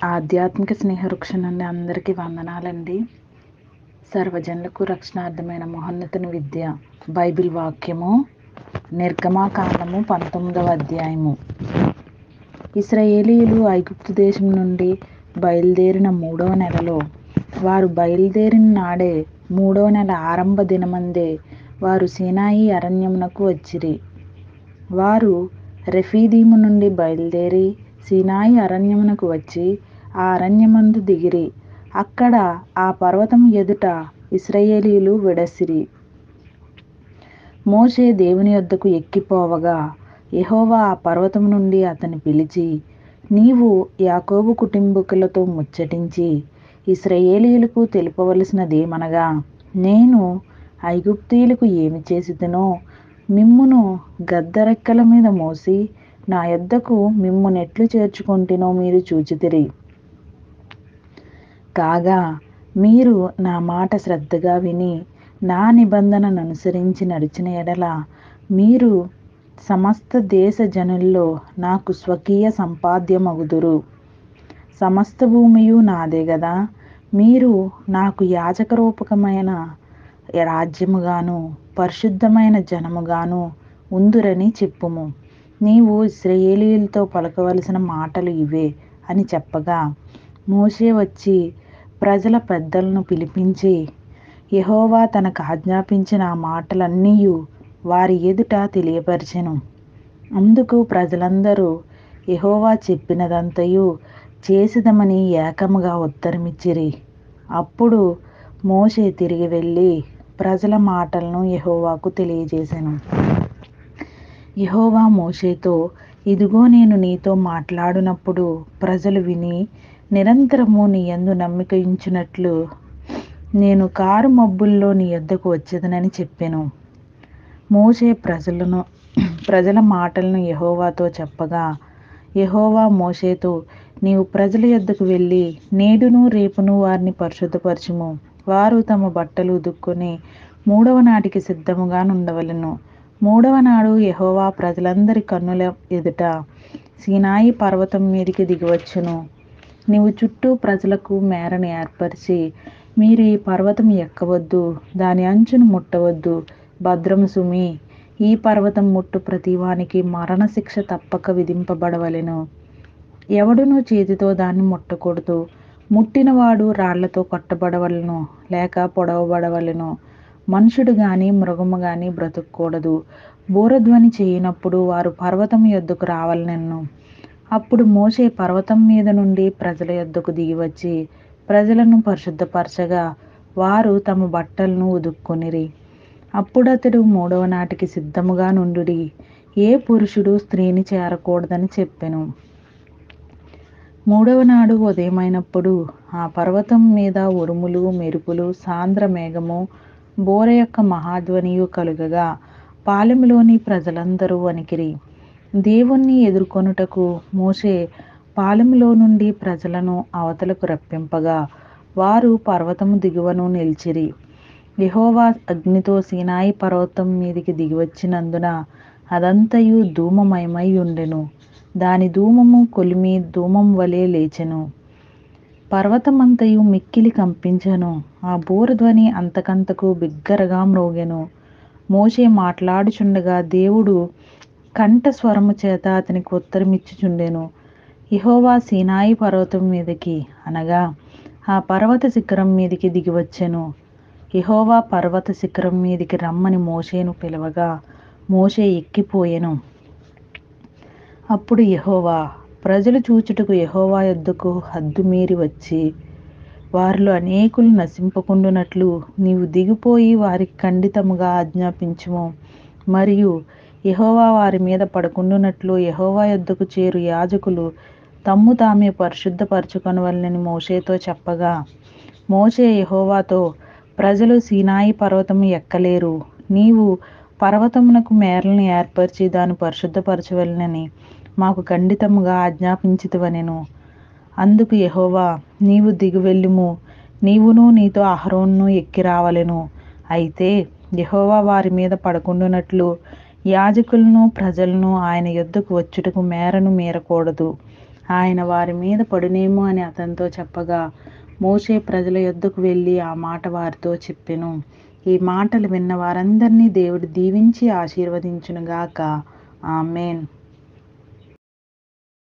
ఆధ్యాత్మిక స్నేహవృక్ష నుండి అందరికీ వందనాలండి. సర్వజనులకు రక్షణార్థమైన మహోన్నతుని విద్య బైబిల్ వాక్యము నిర్గమాకాండము 19వ అధ్యాయము. ఇశ్రాయేలీయులు ఐగుప్తు దేశం నుండి బయలుదేరిన 3వ నెలలో, వారు బయలుదేరిన నాడే 3వ నెల ఆరంభ దినమందే వారు సీనాయి అరణ్యమునకు వచ్చిరి. వారు రెఫీదీము నుండి బయలుదేరి సీనాయి అరణ్యమునకు వచ్చి ఆ అరణ్యమందు దిగిరి. అక్కడ ఆ పర్వతం ఎదుట ఇశ్రాయేలీయులు విడసిరి. మోషే దేవుని యొద్దకు ఎక్కిపోవగా యెహోవా ఆ పర్వతం నుండి అతన్ని పిలిచి, నీవు యాకోబు కుటుంబీకులతో ముచ్చటించి ఇశ్రాయేలీయులకు తెలుపవలసినదేమనగా, నేను ఐగుప్తీయులకు ఏమి చేసితినో మిమ్మును గద్దరెక్కల మీద మోసి నా యొద్దకు మిమ్మునెట్లు చేర్చుకొంటినో మీరు చూచితిరి. కాగా మీరు నా మాట శ్రద్ధగా విని నా నిబంధనను అనుసరించి నడిచిన ఎడల మీరు సమస్త దేశ జనుల్లో నాకు స్వకీయ సంపాద్యమగుదురు. సమస్త భూమియు నాదే గదా. మీరు నాకు యాజక రూపకమైన రాజ్యముగాను పరిశుద్ధమైన జనముగాను ఉందురని చెప్పుము. నీవు ఇశ్రాయేలీయులతో పలకవలసిన మాటలు ఇవే అని చెప్పగా, మోషే వచ్చి ప్రజల పెద్దలను పిలిపించి యెహోవా తనకు ఆజ్ఞాపించిన ఆ మాటలన్నీయు వారి ఎదుట తెలియపరిచెను. అందుకు ప్రజలందరూ యెహోవా చెప్పినదంతయు చేసిదమని ఏకముగా ఉత్తరమిచ్చిరి. అప్పుడు మోషే తిరిగి వెళ్ళి ప్రజల మాటలను యెహోవాకు తెలియజేసెను. యెహోవా మోషేతో, ఇదిగో నేను నీతో మాట్లాడునప్పుడు ప్రజలు విని నిరంతరము నీ యందు నమ్మిక ఉంచునట్లు నేను కారు మబ్బుల్లో నీ యొద్దకు వచ్చేదనని చెప్పెను. మోషే ప్రజల మాటలను యెహోవాతో చెప్పగా, యెహోవా మోషేతో, నీవు ప్రజల యొద్దకు వెళ్ళి నేడును రేపును వారిని పరిశుద్ధపరచుము. వారు తమ బట్టలు ఉదుక్కొని 3వ నాటికి సిద్ధముగా నుండవలెను. 3వ నాడు యెహోవా ప్రజలందరి కన్నుల ఎదుట సీనాయి పర్వతం మీదికి దిగివచ్చును. నీవు చుట్టూ ప్రజలకు మేరను ఏర్పరిచి, మీరు ఈ పర్వతం ఎక్కవద్దు, దాని అంచును ముట్టవద్దు, భద్రము సుమి. ఈ పర్వతం ముట్టు ప్రతివానికి మరణశిక్ష తప్పక విధింపబడవలెను. ఎవడునూ చేతితో దాన్ని ముట్టకూడదు. ముట్టినవాడు రాళ్లతో కొట్టబడవలెను, లేక పొడవబడవలెను. మనుషుడు గాని మృగము గాని బ్రతుకూడదు. బూరధ్వని చేయనప్పుడు వారు పర్వతం యొద్దకు రావాలెను. అప్పుడు మోషే పర్వతం మీద నుండి ప్రజల యొద్దకు దిగివచ్చి ప్రజలను పరిశుద్ధపరచగా వారు తమ బట్టలను ఉదుక్కొనిరి. అప్పుడతడు 3వ నాటికి సిద్ధముగా నుండుడి, ఏ పురుషుడు స్త్రీని చేరకూడదని చెప్పెను. 3వ నాడు ఉదయమైనప్పుడు ఆ పర్వతం మీద ఉరుములు, మెరుపులు, సాంద్ర మేఘము, బూర యొక్క మహాధ్వనియు కలుగగా పాలెములోని ప్రజలందరూ వణికిరి. దేవుణ్ణి ఎదుర్కొనుటకు మోషే పాలెములో నుండి ప్రజలను అవతలకు రప్పింపగా వారు పర్వతము దిగువను నిలిచిరి. యెహోవా అగ్నితో సీనాయి పర్వతం మీదికి దిగివచ్చినందున అదంతయు ధూమమయమై ఉండెను. దాని ధూమము కొలిమి ధూమం వలె లేచెను. పర్వతమంతయు మిక్కిలి కంపించెను. ఆ బూరధ్వని అంతకంతకు బిగ్గరగా మ్రోగెను. మోషే మాట్లాడుచుండగా దేవుడు కంఠ స్వరము చేత అతనికి ఉత్తరమిచ్చుచుండెను. యెహోవా సీనాయి పర్వతం మీదికి, అనగా ఆ పర్వత శిఖరం మీదికి దిగివచ్చెను. యెహోవా పర్వత శిఖరం మీదికి రమ్మని మోషేను పిలవగా మోషే ఎక్కిపోయెను. అప్పుడు యెహోవా ప్రజలు చూచుటకు యెహోవా యొద్దకు హద్దు మీరి వచ్చి, వారిలో అనేకులు నశింపకుండునట్లు నీవు దిగిపోయి వారికి ఖండితముగా ఆజ్ఞాపించుము. మరియు యెహోవా వారి మీద పడకుండునట్లు యెహోవా యొద్దకు చేరు యాజకులు తమ్ము తామే పరిశుద్ధపరచుకొనవలెనని మోషేతో చెప్పగా, మోషే యెహోవాతో, ప్రజలు సీనాయి పర్వతము ఎక్కలేరు. నీవు పర్వతమునకు మేరలను ఏర్పరిచి దాన్ని పరిశుద్ధపరచవలెనని మాకు ఖండితముగా ఆజ్ఞాపించితివనెను. అందుకు యెహోవా, నీవు దిగి వెళ్ళుము, నీవును నీతో అహరోనును ఎక్కి రావలెను. అయితే యెహోవా వారి మీద పడకుండునట్లు యాజకులను ప్రజలను ఆయన యొద్దకు వచ్చుటకు మేరను మీరకూడదు. ఆయన వారి మీద పడునేమో అని అతనితో చెప్పగా, మోషే ప్రజల యొద్దకు వెళ్ళి ఆ మాట వారితో చెప్పెను. ఈ మాటలు విన్న వారందరినీ దేవుడు దీవించి ఆశీర్వదించునుగాక. ఆమేన్.